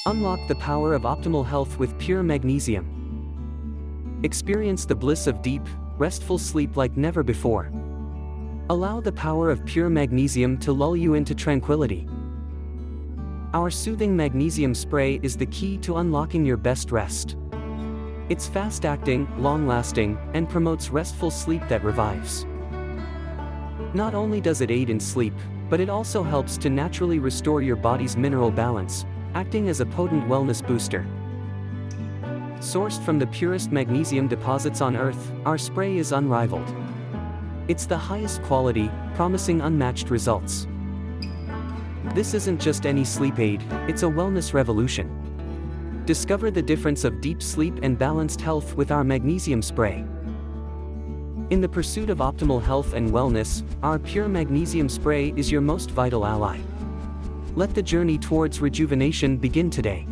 Unlock the power of optimal health with pure magnesium. Experience the bliss of deep, restful sleep like never before. Allow the power of pure magnesium to lull you into tranquility. Our soothing magnesium spray is the key to unlocking your best rest. It's fast-acting, long-lasting, and promotes restful sleep that revives. Not only does it aid in sleep, but it also helps to naturally restore your body's mineral balance, acting as a potent wellness booster. Sourced from the purest magnesium deposits on Earth, our spray is unrivaled. It's the highest quality, promising unmatched results. This isn't just any sleep aid, it's a wellness revolution. Discover the difference of deep sleep and balanced health with our magnesium spray. In the pursuit of optimal health and wellness, our pure magnesium spray is your most vital ally. Let the journey towards rejuvenation begin today.